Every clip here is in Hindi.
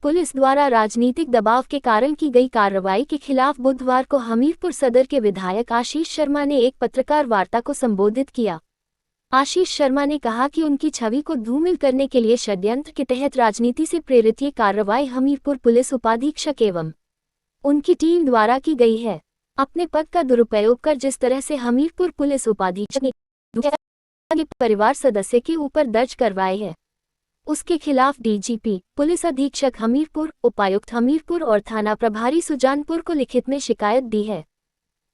पुलिस द्वारा राजनीतिक दबाव के कारण की गई कार्रवाई के खिलाफ बुधवार को हमीरपुर सदर के विधायक आशीष शर्मा ने एक पत्रकार वार्ता को संबोधित किया। आशीष शर्मा ने कहा कि उनकी छवि को धूमिल करने के लिए षड्यंत्र के तहत राजनीति से प्रेरित ये कार्रवाई हमीरपुर पुलिस उपाधीक्षक एवं उनकी टीम द्वारा की गई है। अपने पद का दुरुपयोग कर जिस तरह से हमीरपुर पुलिस उपाधीक्षक ने परिवार सदस्य के ऊपर दर्ज करवाए है, उसके खिलाफ डीजीपी, पुलिस अधीक्षक हमीरपुर, उपायुक्त हमीरपुर और थाना प्रभारी सुजानपुर को लिखित में शिकायत दी है।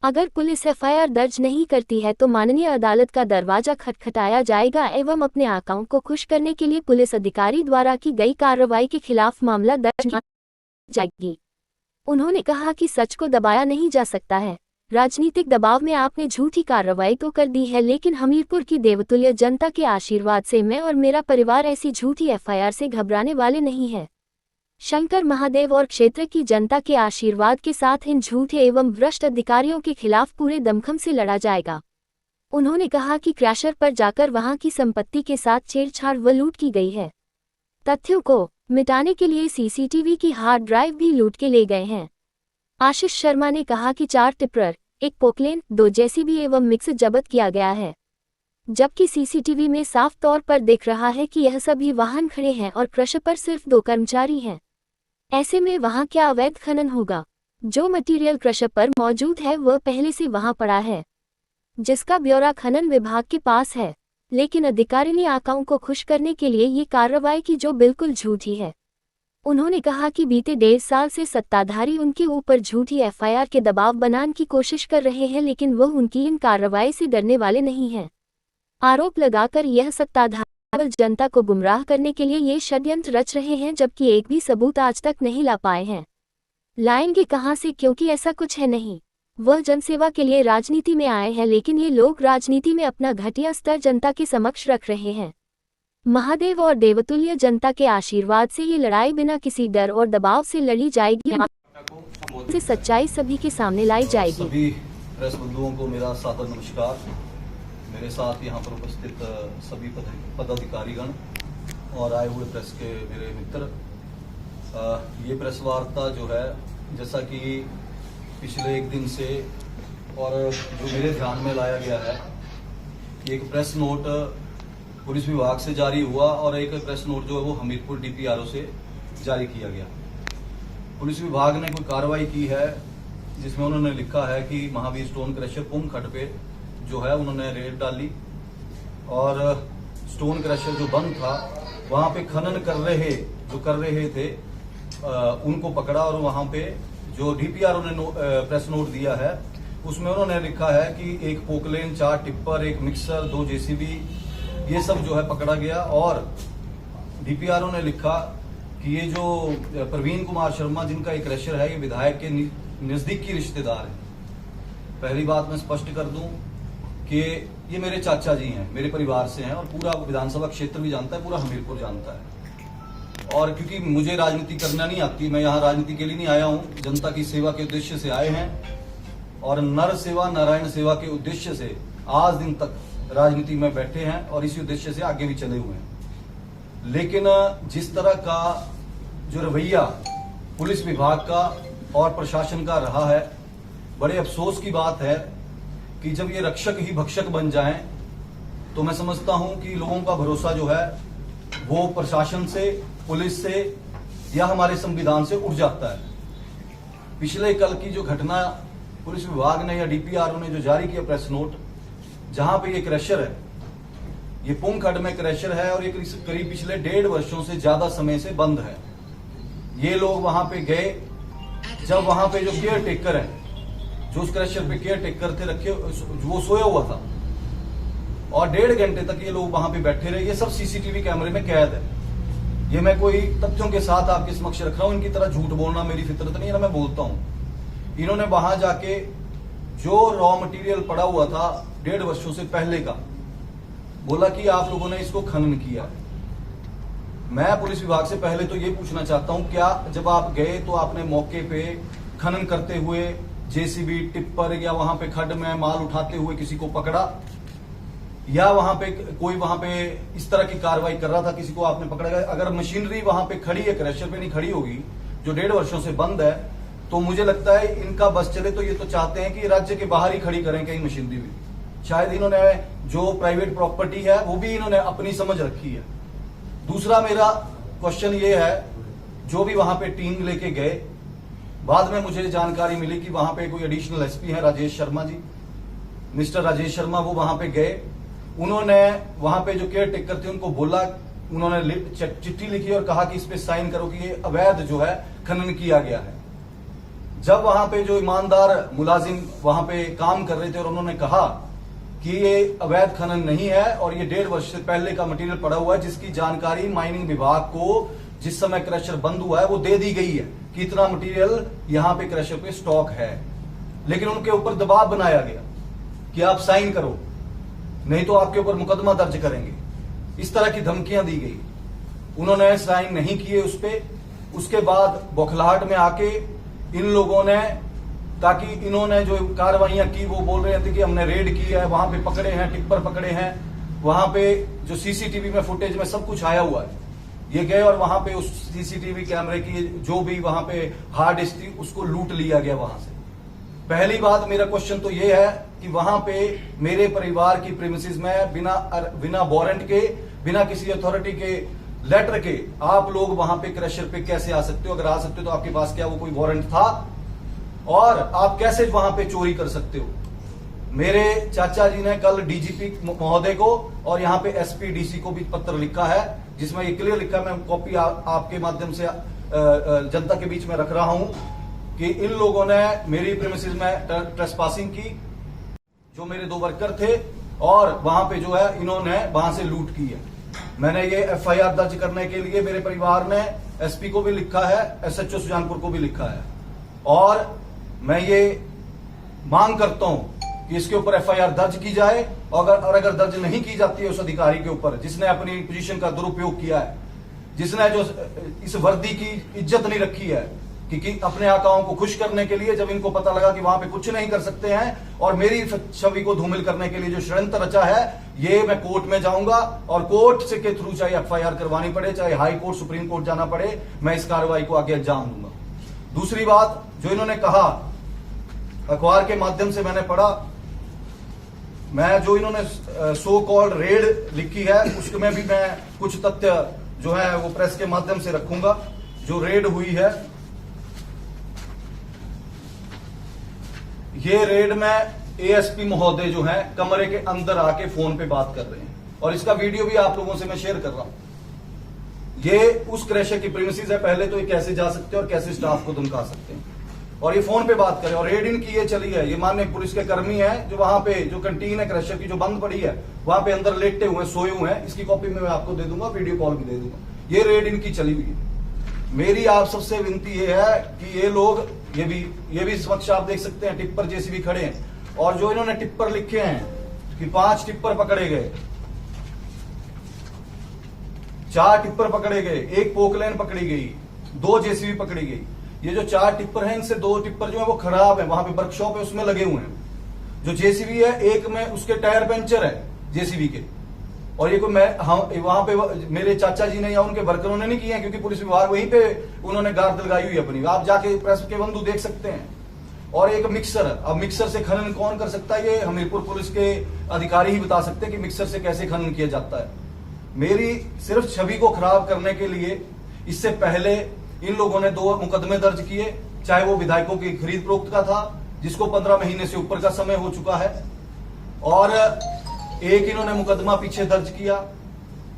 अगर पुलिस एफआईआर दर्ज नहीं करती है तो माननीय अदालत का दरवाजा खटखटाया जाएगा एवं अपने आकाओं को खुश करने के लिए पुलिस अधिकारी द्वारा की गई कार्रवाई के खिलाफ मामला दर्ज किया जाएगी। उन्होंने कहा कि सच को दबाया नहीं जा सकता है। राजनीतिक दबाव में आपने झूठी कार्रवाई तो कर दी है, लेकिन हमीरपुर की देवतुल्य जनता के आशीर्वाद से मैं और मेरा परिवार ऐसी झूठी एफआईआर से घबराने वाले नहीं है। शंकर महादेव और क्षेत्र की जनता के आशीर्वाद के साथ इन झूठे एवं भ्रष्ट अधिकारियों के खिलाफ पूरे दमखम से लड़ा जाएगा। उन्होंने कहा कि क्रैशर पर जाकर वहां की संपत्ति के साथ छेड़छाड़ व लूट की गई है। तथ्यों को मिटाने के लिए सीसीटीवी की हार्ड ड्राइव भी लूट के ले गए हैं। आशीष शर्मा ने कहा कि 4 टिप्पर, 1 पोकलेन, 2 जेसीबी एवं मिक्सर जब्त किया गया है, जबकि सीसीटीवी में साफ तौर पर दिख रहा है कि यह सभी वाहन खड़े हैं और क्रशर पर सिर्फ 2 कर्मचारी हैं। ऐसे में वहां क्या अवैध खनन होगा? जो मटेरियल क्रशर पर मौजूद है वह पहले से वहां पड़ा है, जिसका ब्यौरा खनन विभाग के पास है, लेकिन अधिकारी ने आकाओं को खुश करने के लिए ये कार्रवाई की जो बिल्कुल झूठी है। उन्होंने कहा कि बीते 1.5 साल से सत्ताधारी उनके ऊपर झूठी एफआईआर के दबाव बनाने की कोशिश कर रहे हैं, लेकिन वह उनकी इन कार्रवाई से डरने वाले नहीं हैं। आरोप लगाकर यह सत्ताधारी जनता को गुमराह करने के लिए ये षड्यंत्र रच रहे हैं, जबकि एक भी सबूत आज तक नहीं ला पाए हैं। लाएंगे कहां से, क्योंकि ऐसा कुछ है नहीं। वह जनसेवा के लिए राजनीति में आए हैं, लेकिन ये लोग राजनीति में अपना घटिया स्तर जनता के समक्ष रख रहे हैं। महादेव और देवतुल्य जनता के आशीर्वाद से ये लड़ाई बिना किसी डर और दबाव से लड़ी जाएगी, से सच्चाई सभी के सामने लाई जाएगी। सभी प्रेस बंधुओं को मेरा सादर नमस्कार। मेरे साथ यहाँ पर उपस्थित सभी पदाधिकारीगण और आए हुए प्रेस के मेरे मित्र, ये प्रेस वार्ता जो है, जैसा कि पिछले 1 दिन से और जो मेरे ध्यान में लाया गया है, एक प्रेस नोट पुलिस विभाग से जारी हुआ और एक प्रेस नोट जो है वो हमीरपुर डीपीआरओ से जारी किया गया। पुलिस विभाग ने कोई कार्रवाई की है जिसमें उन्होंने लिखा है कि महावीर स्टोन क्रशर पुंखट पे जो है उन्होंने रेड डाली और स्टोन क्रशर जो बंद था वहां पे खनन कर रहे थे उनको पकड़ा और वहां पे जो डीपीआरओ ने प्रेस नोट दिया है उसमें उन्होंने लिखा है कि 1 पोकलेन, 4 टिप्पर, 1 मिक्सर, 2 जेसीबी, ये सब जो है पकड़ा गया। और डीपीआरओ ने लिखा कि ये जो प्रवीण कुमार शर्मा जिनका एक क्रशर है, ये विधायक के नजदीकी रिश्तेदार है। पहली बात मैं स्पष्ट कर दूं कि ये मेरे चाचा जी हैं, मेरे परिवार से हैं और पूरा विधानसभा क्षेत्र भी जानता है, पूरा हमीरपुर जानता है। और क्योंकि मुझे राजनीति करना नहीं आती, मैं यहाँ राजनीति के लिए नहीं आया हूँ, जनता की सेवा के उद्देश्य से आए हैं और नर सेवा नारायण सेवा के उद्देश्य से आज दिन तक राजनीति में बैठे हैं और इसी उद्देश्य से आगे भी चले हुए हैं। लेकिन जिस तरह का जो रवैया पुलिस विभाग का और प्रशासन का रहा है, बड़े अफसोस की बात है कि जब ये रक्षक ही भक्षक बन जाएं तो मैं समझता हूं कि लोगों का भरोसा जो है वो प्रशासन से, पुलिस से या हमारे संविधान से उठ जाता है। पिछले कल की जो घटना पुलिस विभाग ने या डीपीआरओ ने जो जारी किया प्रेस नोट, जहां पे ये क्रशर है, ये पुंखट में क्रशर है और ये करीब पिछले 1.5 वर्षों से ज्यादा समय से बंद है। ये लोग वहां पे गए जब वहां पे जो केयर टेकर है, जो उस क्रशर पे केयर टेकर थे रखे, वो सोया हुआ था और 1.5 घंटे तक ये लोग वहां पे बैठे रहे। ये सब सीसीटीवी कैमरे में कैद है। ये मैं कोई तथ्यों के साथ आपके समक्ष रख रहा हूं, इनकी तरह झूठ बोलना मेरी फितरत नहीं है ना, मैं बोलता हूं। इन्होंने वहां जाके जो रॉ मटेरियल पड़ा हुआ था 1.5 वर्षों से पहले का, बोला कि आप लोगों ने इसको खनन किया। मैं पुलिस विभाग से पहले तो ये पूछना चाहता हूं, क्या जब आप गए तो आपने मौके पे खनन करते हुए जेसीबी, टिप्पर या वहां पे खड्ड में माल उठाते हुए किसी को पकड़ा? या वहां पे कोई वहां पे इस तरह की कार्रवाई कर रहा था, किसी को आपने पकड़ा गया। अगर मशीनरी वहां पे खड़ी है, क्रशर पे नहीं खड़ी होगी, जो 1.5 वर्षों से बंद है, तो मुझे लगता है इनका बस चले तो ये तो चाहते हैं कि राज्य के बाहर ही खड़ी करें कहीं मशीनरी भी। शायद इन्होंने जो प्राइवेट प्रॉपर्टी है वो भी इन्होंने अपनी समझ रखी है। दूसरा मेरा क्वेश्चन ये है, जो भी वहां पे टीम लेके गए, बाद में मुझे जानकारी मिली कि वहां पे कोई एडिशनल एसपी है राजेश शर्मा जी, मिस्टर राजेश शर्मा, वो वहां पे गए। उन्होंने वहां पे जो केयर टेकर थे उनको बोला, उन्होंने चिट्ठी लिखी और कहा कि इस पे साइन करो कि ये अवैध जो है खनन किया गया है। जब वहां पे जो ईमानदार मुलाजिम वहां पे काम कर रहे थे और उन्होंने कहा कि ये अवैध खनन नहीं है और ये 1.5 वर्ष से पहले का मटेरियल पड़ा हुआ है, जिसकी जानकारी माइनिंग विभाग को जिस समय क्रशर बंद हुआ है वो दे दी गई है कि इतना मटेरियल यहां पे क्रशर पे स्टॉक है, लेकिन उनके ऊपर दबाव बनाया गया कि आप साइन करो नहीं तो आपके ऊपर मुकदमा दर्ज करेंगे। इस तरह की धमकियां दी गई। उन्होंने साइन नहीं किए उस पे। उसके बाद बौखलाहट में आके इन लोगों ने, ताकि इन्होंने जो कार्रवाइयां की, वो बोल रहे थे कि हमने रेड की है, वहां पे पकड़े हैं, टिप्पर पकड़े हैं, वहां पे जो सीसीटीवी में फुटेज में सब कुछ आया हुआ है। ये गए और वहां पे उस सीसीटीवी कैमरे की जो भी वहां पे हार्ड डिस्क थी उसको लूट लिया गया वहां से। पहली बात, मेरा क्वेश्चन तो ये है कि वहां पे मेरे परिवार की प्रीमिसेस में बिना वारंट के, बिना किसी अथॉरिटी के लेटर के आप लोग वहां पे क्रशर पे कैसे आ सकते हो? अगर आ सकते हो तो आपके पास क्या वो कोई वारंट था? और आप कैसे वहां पे चोरी कर सकते हो? मेरे चाचा जी ने कल डीजीपी महोदय को और यहाँ पे एसपी डीसी को भी पत्र लिखा है, जिसमें ये क्लियर लिखा है, मैं कॉपी आपके माध्यम से जनता के बीच में रख रहा हूं कि इन लोगों ने मेरी प्रीमिसेस में ट्रेसपासिंग की, जो मेरे 2 वर्कर थे, और वहां पे जो है इन्होंने वहां से लूट की है। मैंने ये एफआईआर दर्ज करने के लिए मेरे परिवार ने एसपी को भी लिखा है, एसएचओ सुजानपुर को भी लिखा है, और मैं ये मांग करता हूं कि इसके ऊपर एफआईआर दर्ज की जाए। और अगर दर्ज नहीं की जाती है उस अधिकारी के ऊपर जिसने अपनी पोजीशन का दुरुपयोग किया है, जिसने जो इस वर्दी की इज्जत नहीं रखी है, कि अपने आकाओं को खुश करने के लिए, जब इनको पता लगा कि वहां पे कुछ नहीं कर सकते हैं और मेरी छवि को धूमिल करने के लिए जो षड्यंत्र रचा है, ये मैं कोर्ट में जाऊंगा और कोर्ट से के थ्रू चाहे एफआईआर करवानी पड़े, चाहे हाई कोर्ट सुप्रीम कोर्ट जाना पड़े, मैं इस कार्रवाई को आगे अंजाम दूंगा। दूसरी बात, जो इन्होंने कहा, अखबार के माध्यम से मैंने पढ़ा, मैं जो इन्होंने सो कॉल्ड रेड लिखी है उसमें भी मैं कुछ तथ्य जो है वो प्रेस के माध्यम से रखूंगा। जो रेड हुई है, ये रेड में एएसपी महोदय जो है कमरे के अंदर आके फोन पे बात कर रहे हैं, और इसका वीडियो भी आप लोगों से मैं शेयर कर रहा हूं। ये उस क्रशर की प्रीमिसेस है, पहले तो ये कैसे जा सकते हैं और कैसे स्टाफ को धमका सकते हैं, और ये फोन पे बात करें। और रेड इनकी ये चली है, ये माननीय पुलिस के कर्मी है जो वहां पे जो कैंटीन है क्रशर की जो बंद पड़ी है, वहां पे अंदर लेटे हुए सोए हुए हैं। इसकी कॉपी में मैं आपको दे दूंगा, वीडियो कॉल भी दे दूंगा। ये रेड इनकी चली हुई है। मेरी आप सबसे विनती ये है कि ये लोग, ये भी समक्ष आप देख सकते हैं, टिप्पर जेसीबी खड़े हैं, और जो इन्होंने टिप्पर लिखे हैं कि 5 टिप्पर पकड़े गए, 4 टिप्पर पकड़े गए, 1 पोकलैन पकड़ी गई, 2 जेसीबी पकड़ी गई। ये जो 4 टिप्पर हैं, इनसे 2 टिप्पर जो है वो खराब है, वहां पे वर्कशॉप है उसमें लगे हुए हैं। जो जेसीबी है, एक में उसके टायर पंचर है जेसीबी के, और ये कोई वहां पे मेरे चाचा जी ने या उनके वर्करों ने नहीं किए हैं, क्योंकि पुलिस विभाग वहीं पे उन्होंने गार्ड लगाई हुई है अपनी, आप जाके प्रेस के बंधु देख सकते हैं। और एक मिक्सर, अब मिक्सर से खनन कौन कर सकता है? ये हमीरपुर पुलिस के अधिकारी ही बता सकते हैं कि मिक्सर से कैसे खनन किया जाता है। मेरी सिर्फ छवि को खराब करने के लिए इससे पहले इन लोगों ने 2 मुकदमे दर्ज किए, चाहे वो विधायकों की खरीद फरोख्त का था, जिसको 15 महीने से ऊपर का समय हो चुका है, और एक इन्होंने मुकदमा पीछे दर्ज किया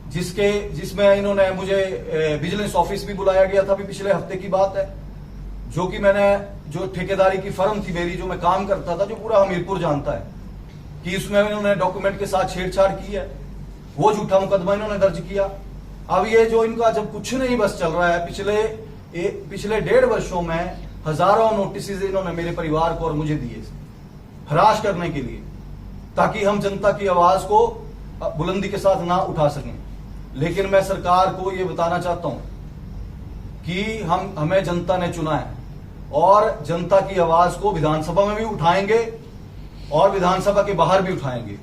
जिसमें इन्होंने मुझे विजिलेंस ऑफिस भी बुलाया गया था, अभी पिछले हफ्ते की बात है, जो कि मैंने जो ठेकेदारी की फर्म थी मेरी, जो मैं काम करता था, जो पूरा हमीरपुर जानता है, कि उसमें इन्होंने डॉक्यूमेंट के साथ छेड़छाड़ की है, वो झूठा मुकदमा इन्होंने दर्ज किया। अब ये जो इनका जब कुछ नहीं बस चल रहा है, पिछले 1.5 वर्षों में हजारों नोटिस इन्होंने मेरे परिवार को और मुझे दिए हरास करने के लिए, ताकि हम जनता की आवाज को बुलंदी के साथ ना उठा सकें। लेकिन मैं सरकार को ये बताना चाहता हूं कि हमें जनता ने चुना है, और जनता की आवाज को विधानसभा में भी उठाएंगे और विधानसभा के बाहर भी उठाएंगे।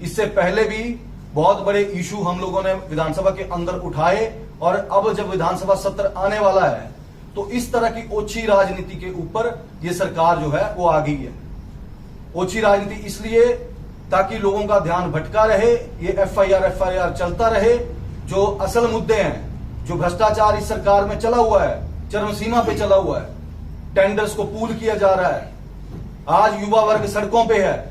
इससे पहले भी बहुत बड़े इशू हम लोगों ने विधानसभा के अंदर उठाए, और अब जब विधानसभा सत्र आने वाला है तो इस तरह की ओछी राजनीति के ऊपर ये सरकार जो है वो आ गई है। ओछी राजनीति इसलिए ताकि लोगों का ध्यान भटका रहे, ये एफआईआर चलता रहे। जो असल मुद्दे हैं, जो भ्रष्टाचार इस सरकार में चला हुआ है, चरम सीमा पे चला हुआ है, टेंडर्स को पूल किया जा रहा है, आज युवा वर्ग सड़कों पे है।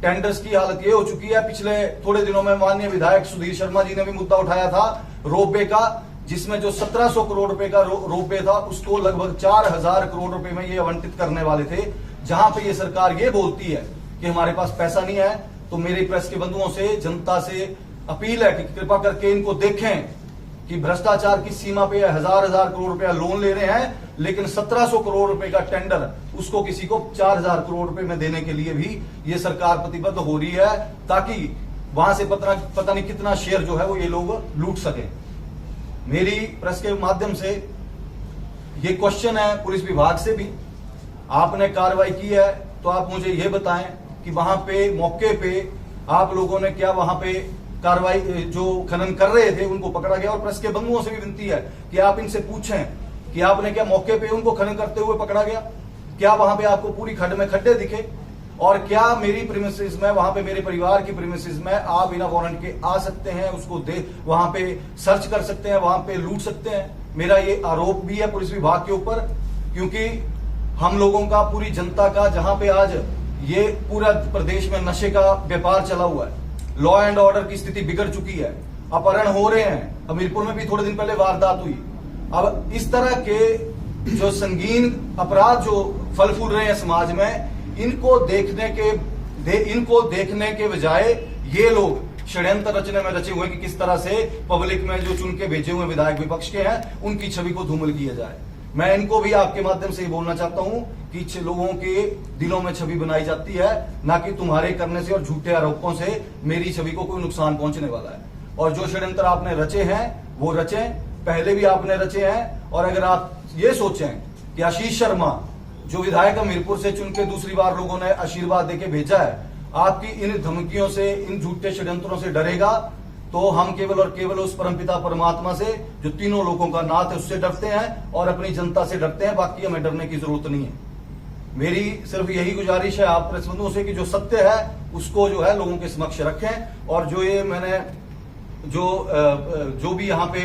टेंडर्स की हालत ये हो चुकी है, पिछले थोड़े दिनों में माननीय विधायक सुधीर शर्मा जी ने भी मुद्दा उठाया था रोपवे का, जिसमें जो 1700 करोड़ रुपए का रोपवे था उसको लगभग 4000 करोड़ रुपए में ये आवंटित करने वाले थे। जहां पे ये सरकार ये बोलती है कि हमारे पास पैसा नहीं है, तो मेरे प्रेस के बंधुओं से, जनता से अपील है कि कृपा करके इनको देखें कि भ्रष्टाचार की सीमा पे हजार करोड़ रुपया लोन ले रहे हैं, लेकिन 1700 करोड़ रुपए का टेंडर उसको किसी को 4000 करोड़ रुपए में देने के लिए भी ये सरकार प्रतिबद्ध हो रही है, ताकि वहां से पता नहीं कितना शेयर जो है वो ये लोग लूट सके। मेरी प्रेस के माध्यम से ये क्वेश्चन है पुलिस विभाग से भी, आपने कार्रवाई की है तो आप मुझे ये बताएं कि वहां पे मौके पे आप लोगों ने क्या वहां पे कार्रवाई, जो खनन कर रहे थे उनको पकड़ा गया? और प्रेस के बंधुओं से भी विनती है कि आप इनसे पूछें कि आपने क्या मौके पे उनको खनन करते हुए पकड़ा गया? क्या वहां पे आपको पूरी खड्ड में खड्डे दिखे? और क्या मेरी प्रीमिसेस में, वहां पे मेरे परिवार की प्रीमिसेस में आप बिना वारंट के आ सकते हैं, उसको वहां पे सर्च कर सकते हैं, वहां पे लूट सकते हैं? मेरा ये आरोप भी है पुलिस विभाग के ऊपर, क्योंकि हम लोगों का, पूरी जनता का, जहां पे आज ये पूरा प्रदेश में नशे का व्यापार चला हुआ है, लॉ एंड ऑर्डर की स्थिति बिगड़ चुकी है, अपहरण हो रहे हैं, हमीरपुर में भी थोड़े दिन पहले वारदात हुई। अब इस तरह के जो संगीन अपराध जो फल फूल रहे हैं समाज में, इनको देखने के बजाय ये लोग षड्यंत्र रचने में रचे हुए कि किस तरह से पब्लिक में जो चुन के भेजे हुए विधायक विपक्ष के हैं उनकी छवि को धूमिल किया जाए। मैं इनको भी आपके माध्यम से ये बोलना चाहता हूं कि लोगों के दिलों में छवि बनाई जाती है, ना कि तुम्हारे करने से और झूठे आरोपों से मेरी छवि को कोई नुकसान पहुंचने वाला है। और जो षड्यंत्र आपने रचे हैं वो रचे, पहले भी आपने रचे हैं। और अगर आप ये सोचें कि आशीष शर्मा जो विधायक हमीरपुर से चुन के दूसरी बार लोगों ने आशीर्वाद देके भेजा है, आपकी इन धमकियों से, इन झूठे षड्यंत्रों से डरेगा, तो हम केवल और केवल उस परमपिता परमात्मा से, जो तीनों लोगों का नाथ है, उससे डरते हैं और अपनी जनता से डरते हैं। बाकी हमें डरने की जरूरत नहीं है। मेरी सिर्फ यही गुजारिश है आप प्रेस बंधुओं से कि जो सत्य है उसको जो है लोगों के समक्ष रखें। और जो ये मैंने जो भी यहाँ पे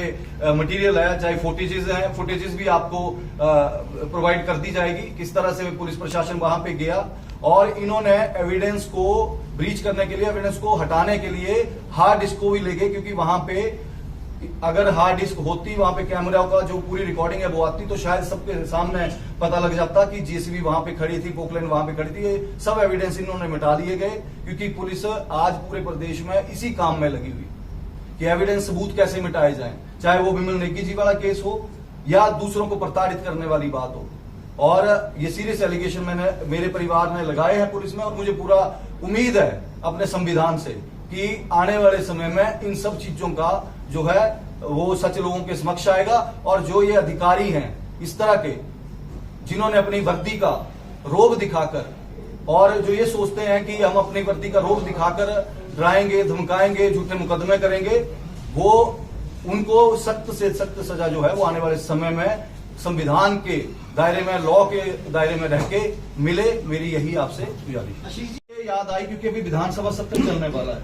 मटेरियल है, चाहे फुटेजेस हैं, फुटेजेस भी आपको प्रोवाइड कर दी जाएगी, किस तरह से पुलिस प्रशासन वहां पे गया और इन्होंने एविडेंस को ब्रीच करने के लिए, एविडेंस को हटाने के लिए हार्ड डिस्क को भी ले गए, क्योंकि वहां पे अगर हार्ड डिस्क होती, वहां पे कैमरा का जो पूरी रिकॉर्डिंग है वो आती, तो शायद सबके सामने पता लग जाता कि जेसीबी वहां पे खड़ी थी, पोकलैंड वहां पे खड़ी थी। ये सब एविडेंस इन्होंने मिटा लिए गए, क्योंकि पुलिस आज पूरे प्रदेश में इसी काम में लगी हुई कि एविडेंस सबूत कैसे मिटाए जाएं, चाहे वो विमल नेगी जी वाला केस हो या दूसरों को प्रताड़ित करने वाली बात हो। और ये सीरियस एलिगेशन मेरे परिवार ने लगाए हैं पुलिस में, और मुझे पूरा उम्मीद है अपने संविधान से कि आने वाले समय में इन सब चीजों का जो है वो सच लोगों के समक्ष आएगा। और जो ये अधिकारी हैं इस तरह के, जिन्होंने अपनी वर्दी का रोब दिखाकर, और जो ये सोचते हैं कि हम अपनी वर्दी का रोब दिखाकर डराएंगे, धमकाएंगे, झूठे मुकदमे करेंगे, वो उनको सख्त से सख्त सजा जो है वो आने वाले समय में संविधान के दायरे में, लॉ के दायरे में रह के मिले। मेरी यही आपसे गुजारिश। आशीष जी ये याद आई क्योंकि अभी विधानसभा सत्र चलने वाला है,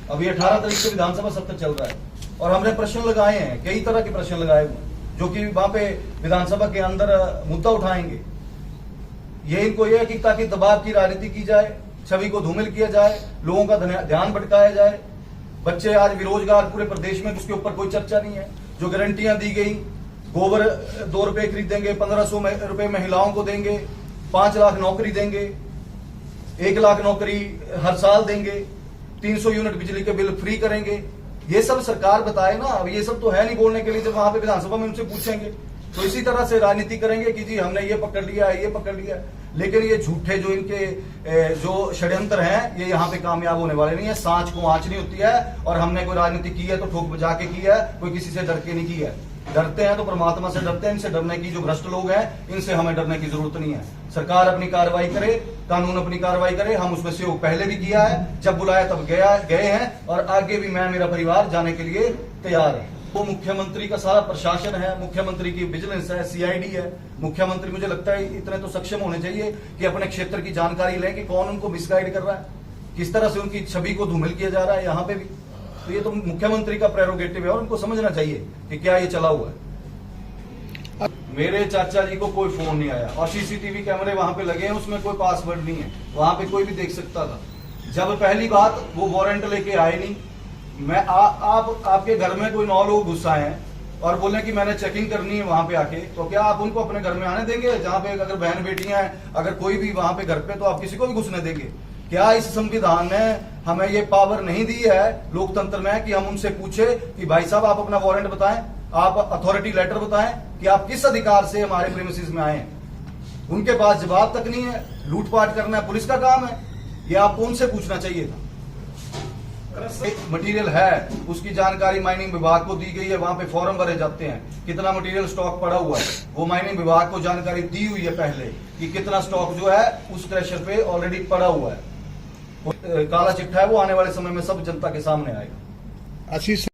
अभी 18 तारीख से विधानसभा सत्र चल रहा है, और हमने प्रश्न लगाए हैं, कई तरह के प्रश्न लगाए हुए, जो कि वहां पे विधानसभा के अंदर मुद्दा उठाएंगे। ये इनको यह कि ताकि दबाव की राजनीति की जाए, छवि को धूमिल किया जाए, लोगों का ध्यान भटकाया जाए। बच्चे आज बेरोजगार पूरे प्रदेश में, उसके ऊपर कोई चर्चा नहीं है। जो गारंटियां दी गई, गोबर 2 रुपए खरीदेंगे, 1500 रुपए महिलाओं को देंगे, 5 लाख नौकरी देंगे, 1 लाख नौकरी हर साल देंगे, 300 यूनिट बिजली के बिल फ्री करेंगे, ये सब सरकार बताए ना। अब ये सब तो है नहीं बोलने के लिए, जब वहां पे विधानसभा में उनसे पूछेंगे तो इसी तरह से राजनीति करेंगे कि जी हमने ये पकड़ लिया है, ये पकड़ लिया है। लेकिन ये झूठे जो इनके जो षड्यंत्र हैं, ये यहाँ पे कामयाब होने वाले नहीं है। सांच को आंच नहीं होती है, और हमने कोई राजनीति की है तो ठोक बजा के की है, कोई किसी से डर के नहीं की है। डरते हैं तो परमात्मा से डरते हैं। इनसे डरने की, जो भ्रष्ट लोग हैं, इनसे हमें डरने की जरूरत नहीं है। सरकार अपनी कार्रवाई करे, कानून अपनी कार्रवाई करे। हम उसमें सहयोग पहले भी किया है, जब बुलाया तब गए हैं, और आगे भी मैं, मेरा परिवार जाने के लिए तैयार है। वो मुख्यमंत्री का सारा प्रशासन है, मुख्यमंत्री की विजिलेंस है, सीआईडी है। मुख्यमंत्री, मुझे लगता है, इतने तो सक्षम होने चाहिए कि अपने क्षेत्र की जानकारी लें कि कौन उनको मिसगाइड कर रहा है, किस तरह से उनकी छवि को धूमिल किया जा रहा है यहाँ पे भी। तो ये तो मुख्यमंत्री का प्रेरोगेटिव है और उनको समझना चाहिए कि क्या ये चला हुआ है। मेरे चाचा जी को कोई फोन नहीं आया, और सीसीटीवी कैमरे वहां पे लगे हैं, उसमें कोई पासवर्ड नहीं है, वहां पे कोई भी देख सकता था। जब पहली बात वो वारंट लेके आए नहीं, मैं आप आपके घर में कोई 9 लोग घुस आए हैं और बोले कि मैंने चेकिंग करनी है वहां पे आके, तो क्या आप उनको अपने घर में आने देंगे? जहां पे अगर बहन बेटियां हैं, अगर कोई भी वहां पे घर पे, तो आप किसी को भी घुसने देंगे? क्या इस संविधान ने हमें ये पावर नहीं दी है लोकतंत्र में कि हम उनसे पूछे कि भाई साहब आप अपना वारंट बताएं, आप अथॉरिटी लेटर बताएं कि आप किस अधिकार से हमारे प्रीमिसेस में आए हैं? उनके पास जवाब तक नहीं है। लूटपाट करना पुलिस का काम है, ये आपको उनसे पूछना चाहिए था। मटेरियल है, उसकी जानकारी माइनिंग विभाग को दी गई है, वहां पे फॉर्म भरे जाते हैं, कितना मटेरियल स्टॉक पड़ा हुआ है, वो माइनिंग विभाग को जानकारी दी हुई है पहले कि कितना स्टॉक जो है उस क्रशर पे ऑलरेडी पड़ा हुआ है। काला चिट्ठा है, वो आने वाले समय में सब जनता के सामने आएगा। आशीष